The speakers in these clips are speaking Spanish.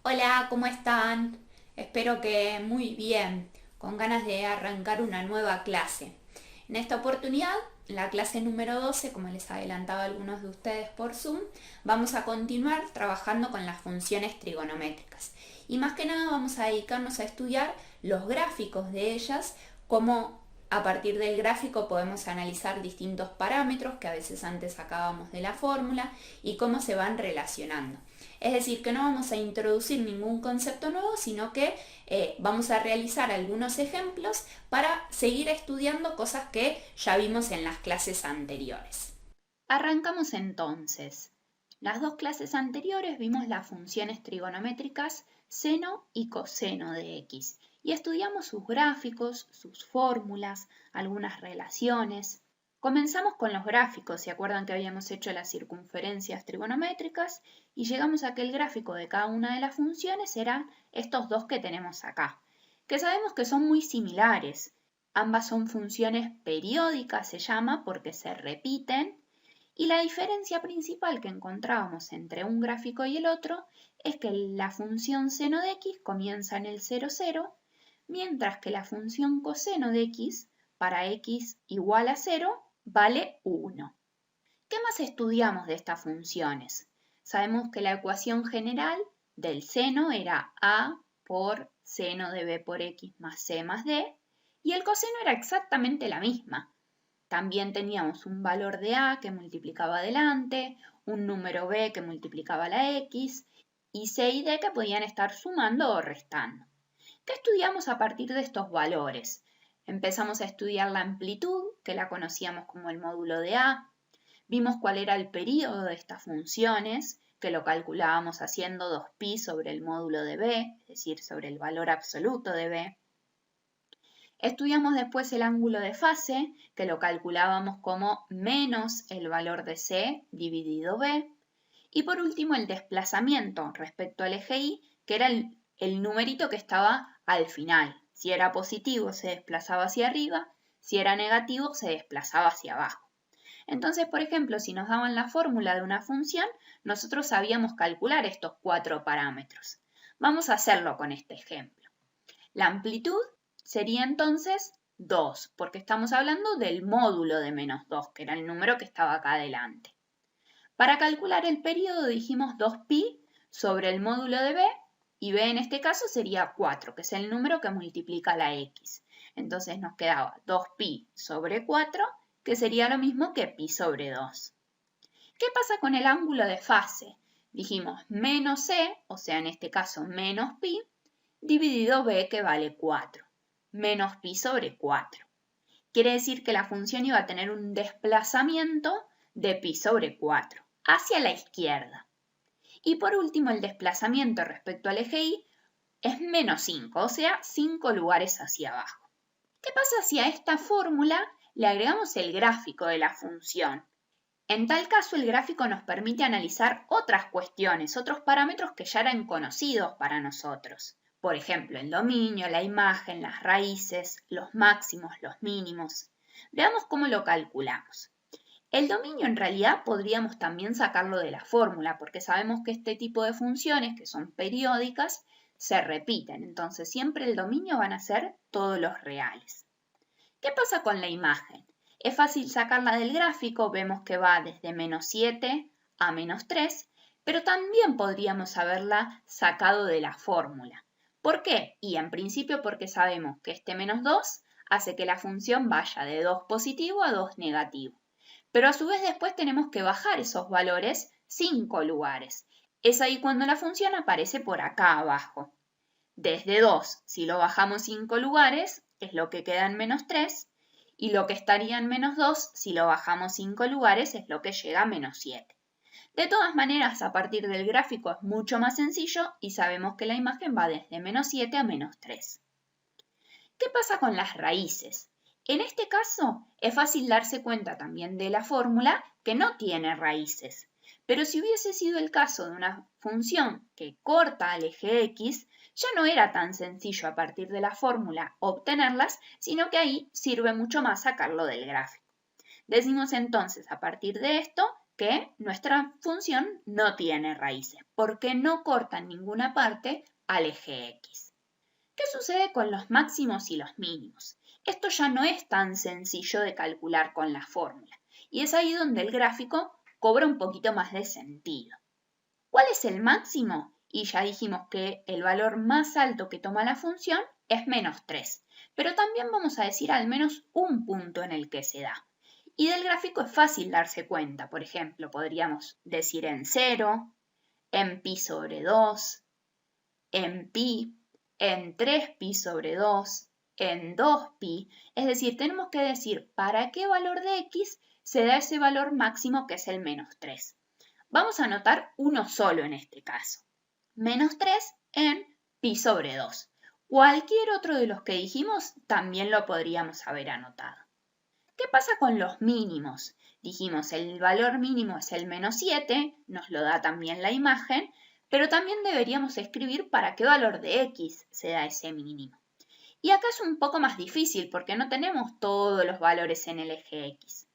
Hola, ¿cómo están? Espero que muy bien, con ganas de arrancar una nueva clase. En esta oportunidad, la clase número 12, como les adelantaba a algunos de ustedes por Zoom, vamos a continuar trabajando con las funciones trigonométricas. Y más que nada vamos a dedicarnos a estudiar los gráficos de ellas, cómo a partir del gráfico podemos analizar distintos parámetros que a veces antes sacábamos de la fórmula y cómo se van relacionando. Es decir, que no vamos a introducir ningún concepto nuevo, sino que vamos a realizar algunos ejemplos para seguir estudiando cosas que ya vimos en las clases anteriores. Arrancamos entonces. Las dos clases anteriores vimos las funciones trigonométricas seno y coseno de x y estudiamos sus gráficos, sus fórmulas, algunas relaciones. Comenzamos con los gráficos, ¿se acuerdan que habíamos hecho las circunferencias trigonométricas? Y llegamos a que el gráfico de cada una de las funciones eran estos dos que tenemos acá, que sabemos que son muy similares. Ambas son funciones periódicas, se llama, porque se repiten, y la diferencia principal que encontrábamos entre un gráfico y el otro es que la función seno de x comienza en el 0, 0, mientras que la función coseno de x, para x igual a 0, vale 1. ¿Qué más estudiamos de estas funciones? Sabemos que la ecuación general del seno era a por seno de b por x más c más d, y el coseno era exactamente la misma. También teníamos un valor de a que multiplicaba adelante, un número b que multiplicaba la x, y c y d que podían estar sumando o restando. ¿Qué estudiamos a partir de estos valores? Empezamos a estudiar la amplitud, que la conocíamos como el módulo de a. Vimos cuál era el período de estas funciones, que lo calculábamos haciendo 2pi sobre el módulo de b, es decir, sobre el valor absoluto de b. Estudiamos después el ángulo de fase, que lo calculábamos como menos el valor de c dividido b. Y por último el desplazamiento respecto al eje y, que era el numerito que estaba al final. Si era positivo se desplazaba hacia arriba, si era negativo se desplazaba hacia abajo. Entonces, por ejemplo, si nos daban la fórmula de una función, nosotros sabíamos calcular estos 4 parámetros. Vamos a hacerlo con este ejemplo. La amplitud sería entonces 2, porque estamos hablando del módulo de menos 2, que era el número que estaba acá adelante. Para calcular el período dijimos 2pi sobre el módulo de b, y b en este caso sería 4, que es el número que multiplica la x. Entonces nos quedaba 2pi sobre 4, que sería lo mismo que pi sobre 2. ¿Qué pasa con el ángulo de fase? Dijimos menos c, o sea en este caso menos pi, dividido b que vale 4, menos pi sobre 4. Quiere decir que la función iba a tener un desplazamiento de pi sobre 4 hacia la izquierda. Y por último el desplazamiento respecto al eje y es menos 5, o sea 5 lugares hacia abajo. ¿Qué pasa si a esta fórmula le agregamos el gráfico de la función? En tal caso, el gráfico nos permite analizar otras cuestiones, otros parámetros que ya eran conocidos para nosotros. Por ejemplo, el dominio, la imagen, las raíces, los máximos, los mínimos. Veamos cómo lo calculamos. El dominio en realidad podríamos también sacarlo de la fórmula, porque sabemos que este tipo de funciones, que son periódicas, se repiten. Entonces siempre el dominio van a ser todos los reales. ¿Qué pasa con la imagen? Es fácil sacarla del gráfico, vemos que va desde menos 7 a menos 3, pero también podríamos haberla sacado de la fórmula. ¿Por qué? Y en principio porque sabemos que este menos 2 hace que la función vaya de 2 positivo a 2 negativo. Pero a su vez después tenemos que bajar esos valores 5 lugares. Es ahí cuando la función aparece por acá abajo. Desde 2, si lo bajamos 5 lugares, es lo que queda en menos 3, y lo que estaría en menos 2, si lo bajamos 5 lugares, es lo que llega a menos 7. De todas maneras, a partir del gráfico es mucho más sencillo y sabemos que la imagen va desde menos 7 a menos 3. ¿Qué pasa con las raíces? En este caso, es fácil darse cuenta también de la fórmula que no tiene raíces. Pero si hubiese sido el caso de una función que corta al eje x, ya no era tan sencillo a partir de la fórmula obtenerlas, sino que ahí sirve mucho más sacarlo del gráfico. Decimos entonces a partir de esto que nuestra función no tiene raíces, porque no corta en ninguna parte al eje X. ¿Qué sucede con los máximos y los mínimos? Esto ya no es tan sencillo de calcular con la fórmula, y es ahí donde el gráfico cobra un poquito más de sentido. ¿Cuál es el máximo? Y ya dijimos que el valor más alto que toma la función es -3, pero también vamos a decir al menos un punto en el que se da. Y del gráfico es fácil darse cuenta, por ejemplo, podríamos decir en 0, en pi sobre 2, en pi, en 3pi sobre 2, en 2pi, es decir, tenemos que decir para qué valor de x se da ese valor máximo que es el -3. Vamos a anotar uno solo en este caso, -3 en pi sobre 2. Cualquier otro de los que dijimos también lo podríamos haber anotado. ¿Qué pasa con los mínimos? Dijimos el valor mínimo es el -7, nos lo da también la imagen, pero también deberíamos escribir para qué valor de x se da ese mínimo. Y acá es un poco más difícil porque no tenemos todos los valores en el eje x.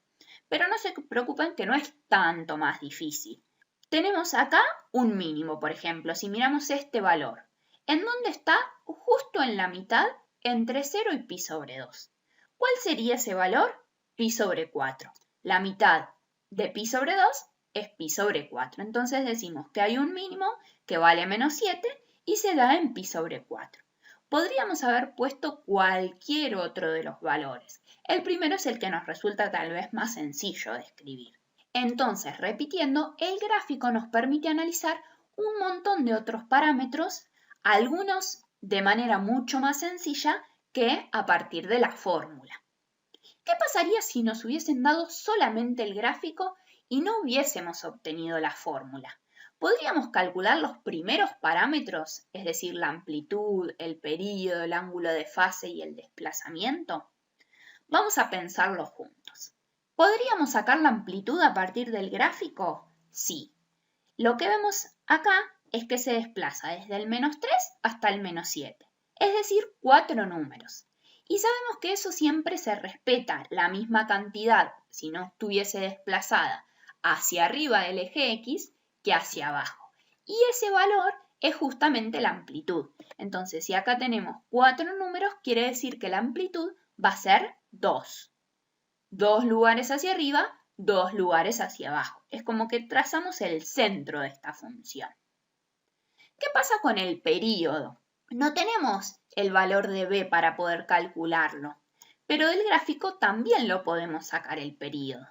Pero no se preocupen que no es tanto más difícil. Tenemos acá un mínimo, por ejemplo, si miramos este valor. ¿En dónde está? Justo en la mitad entre 0 y pi sobre 2. ¿Cuál sería ese valor? Pi sobre 4. La mitad de pi sobre 2 es pi sobre 4. Entonces decimos que hay un mínimo que vale -7 y se da en pi sobre 4. Podríamos haber puesto cualquier otro de los valores. El primero es el que nos resulta tal vez más sencillo de escribir. Entonces, repitiendo, el gráfico nos permite analizar un montón de otros parámetros, algunos de manera mucho más sencilla que a partir de la fórmula. ¿Qué pasaría si nos hubiesen dado solamente el gráfico y no hubiésemos obtenido la fórmula? ¿Podríamos calcular los primeros parámetros, es decir, la amplitud, el período, el ángulo de fase y el desplazamiento? Vamos a pensarlo juntos. ¿Podríamos sacar la amplitud a partir del gráfico? Sí. Lo que vemos acá es que se desplaza desde el -3 hasta el -7, es decir, 4 números. Y sabemos que eso siempre se respeta la misma cantidad si no estuviese desplazada hacia arriba del eje X que hacia abajo. Y ese valor es justamente la amplitud. Entonces, si acá tenemos 4 números, quiere decir que la amplitud va a ser 2. 2 lugares hacia arriba, 2 lugares hacia abajo. Es como que trazamos el centro de esta función. ¿Qué pasa con el período? No tenemos el valor de b para poder calcularlo, pero del gráfico también lo podemos sacar el período.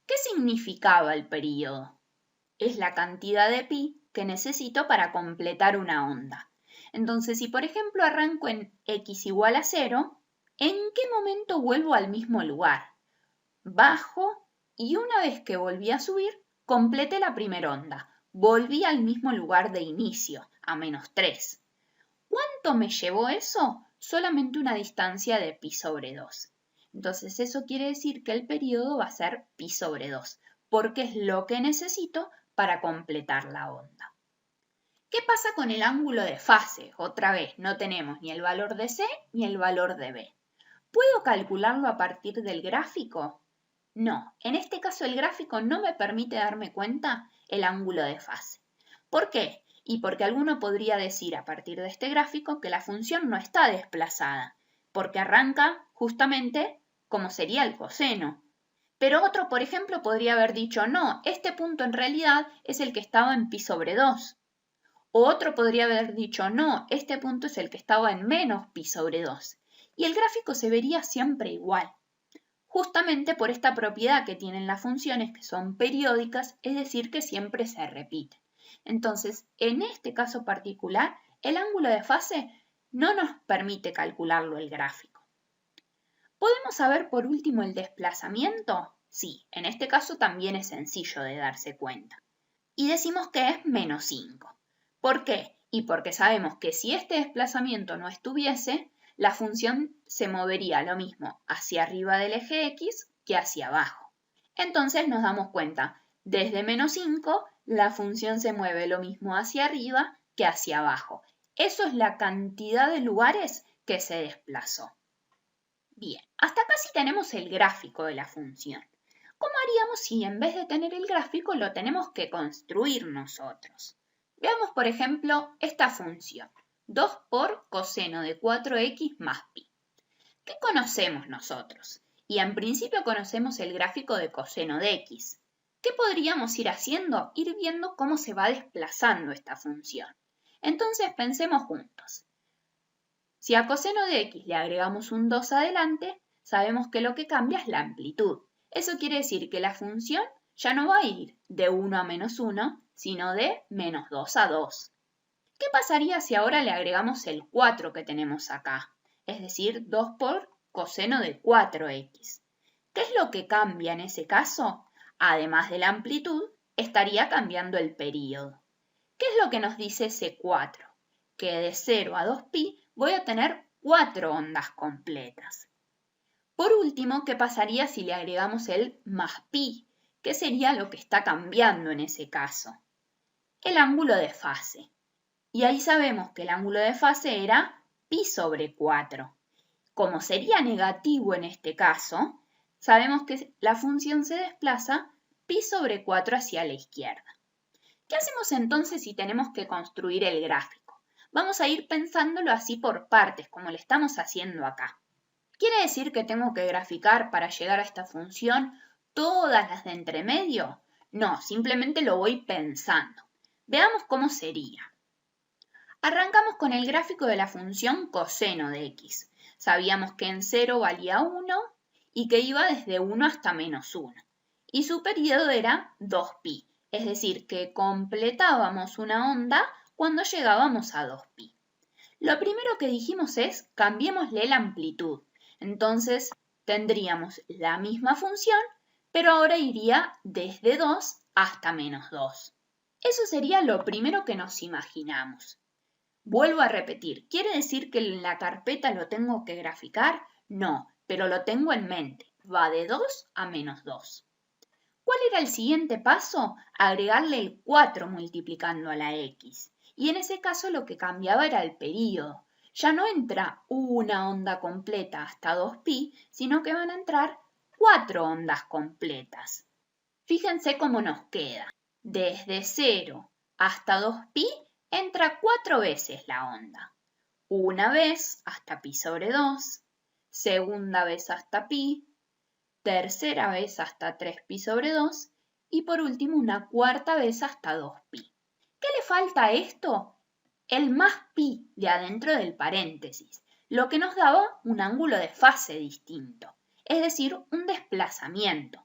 ¿Qué significaba el período? Es la cantidad de pi que necesito para completar una onda. Entonces, si por ejemplo arranco en x igual a 0, ¿en qué momento vuelvo al mismo lugar? Bajo y una vez que volví a subir, completé la primera onda. Volví al mismo lugar de inicio, a -3. ¿Cuánto me llevó eso? Solamente una distancia de pi sobre 2. Entonces eso quiere decir que el periodo va a ser pi sobre 2, porque es lo que necesito para completar la onda. ¿Qué pasa con el ángulo de fase? Otra vez, no tenemos ni el valor de C ni el valor de B. ¿Puedo calcularlo a partir del gráfico? No, en este caso el gráfico no me permite darme cuenta el ángulo de fase. ¿Por qué? Y porque alguno podría decir a partir de este gráfico que la función no está desplazada, porque arranca justamente como sería el coseno. Pero otro, por ejemplo, podría haber dicho, no, este punto en realidad es el que estaba en pi sobre 2. O otro podría haber dicho, no, este punto es el que estaba en menos pi sobre 2. Y el gráfico se vería siempre igual. Justamente por esta propiedad que tienen las funciones que son periódicas, es decir, que siempre se repiten. Entonces, en este caso particular, el ángulo de fase no nos permite calcularlo el gráfico. ¿Podemos saber por último el desplazamiento? Sí, en este caso también es sencillo de darse cuenta. Y decimos que es -5. ¿Por qué? Y porque sabemos que si este desplazamiento no estuviese, la función se movería lo mismo hacia arriba del eje X que hacia abajo. Entonces nos damos cuenta, desde -5 la función se mueve lo mismo hacia arriba que hacia abajo. Eso es la cantidad de lugares que se desplazó. Bien, hasta acá sí tenemos el gráfico de la función. ¿Cómo haríamos si en vez de tener el gráfico lo tenemos que construir nosotros? Veamos, por ejemplo, esta función, 2 por coseno de 4x más pi. ¿Qué conocemos nosotros? Y en principio conocemos el gráfico de coseno de x. ¿Qué podríamos ir haciendo? Ir viendo cómo se va desplazando esta función. Entonces pensemos juntos. Si a coseno de x le agregamos un 2 adelante, sabemos que lo que cambia es la amplitud. Eso quiere decir que la función ya no va a ir de 1 a menos 1, sino de menos 2 a 2. ¿Qué pasaría si ahora le agregamos el 4 que tenemos acá? Es decir, 2 por coseno de 4x. ¿Qué es lo que cambia en ese caso? Además de la amplitud, estaría cambiando el período. ¿Qué es lo que nos dice ese 4? Que de 0 a 2pi voy a tener 4 ondas completas. Por último, ¿qué pasaría si le agregamos el más pi? ¿Qué sería lo que está cambiando en ese caso? El ángulo de fase. Y ahí sabemos que el ángulo de fase era pi sobre 4. Como sería negativo en este caso, sabemos que la función se desplaza pi sobre 4 hacia la izquierda. ¿Qué hacemos entonces si tenemos que construir el gráfico? Vamos a ir pensándolo así por partes, como lo estamos haciendo acá. ¿Quiere decir que tengo que graficar para llegar a esta función todas las de entre medio? No, simplemente lo voy pensando. Veamos cómo sería. Arrancamos con el gráfico de la función coseno de x. Sabíamos que en 0 valía 1 y que iba desde 1 hasta menos 1. Y su periodo era 2pi, es decir, que completábamos una onda cuando llegábamos a 2pi. Lo primero que dijimos es cambiémosle la amplitud. Entonces tendríamos la misma función, pero ahora iría desde 2 hasta menos 2. Eso sería lo primero que nos imaginamos. Vuelvo a repetir, ¿quiere decir que en la carpeta lo tengo que graficar? No, pero lo tengo en mente. Va de 2 a menos 2. ¿Cuál era el siguiente paso? Agregarle el 4 multiplicando a la x. Y en ese caso lo que cambiaba era el período. Ya no entra una onda completa hasta 2pi, sino que van a entrar 4 ondas completas. Fíjense cómo nos queda. Desde 0 hasta 2pi entra 4 veces la onda. Una vez hasta pi sobre 2, segunda vez hasta pi, tercera vez hasta 3pi sobre 2 y por último una cuarta vez hasta 2pi. ¿Qué le falta a esto? El más pi de adentro del paréntesis, lo que nos daba un ángulo de fase distinto, es decir, un desplazamiento.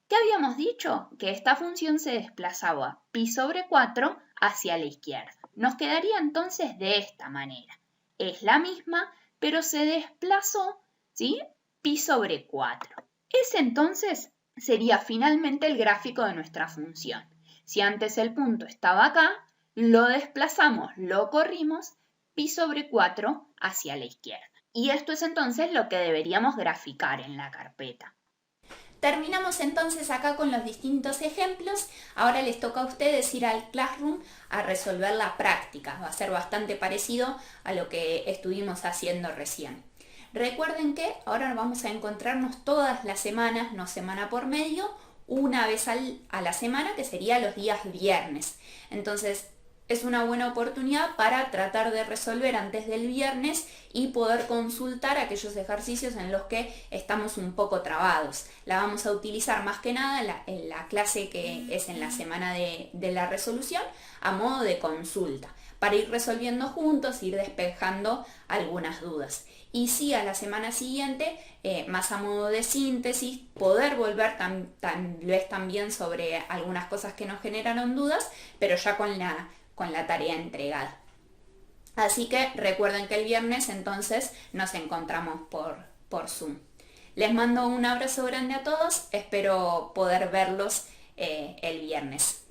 ¿Qué habíamos dicho? Que esta función se desplazaba pi sobre 4 hacia la izquierda. Nos quedaría entonces de esta manera. Es la misma, pero se desplazó, ¿sí? Pi sobre 4. Ese entonces sería finalmente el gráfico de nuestra función. Si antes el punto estaba acá, lo desplazamos, lo corrimos, pi sobre 4 hacia la izquierda. Y esto es entonces lo que deberíamos graficar en la carpeta. Terminamos entonces acá con los distintos ejemplos. Ahora les toca a ustedes ir al Classroom a resolver la práctica. Va a ser bastante parecido a lo que estuvimos haciendo recién. Recuerden que ahora vamos a encontrarnos todas las semanas, no semana por medio, una vez a la semana, que sería los días viernes. Entonces es una buena oportunidad para tratar de resolver antes del viernes y poder consultar aquellos ejercicios en los que estamos un poco trabados. La vamos a utilizar más que nada en la clase que es en la semana de la resolución a modo de consulta, para ir resolviendo juntos, ir despejando algunas dudas. Y sí, a la semana siguiente, más a modo de síntesis, poder volver tal vez también sobre algunas cosas que nos generaron dudas, pero ya con la tarea entregada. Así que recuerden que el viernes entonces nos encontramos por Zoom. Les mando un abrazo grande a todos, espero poder verlos el viernes.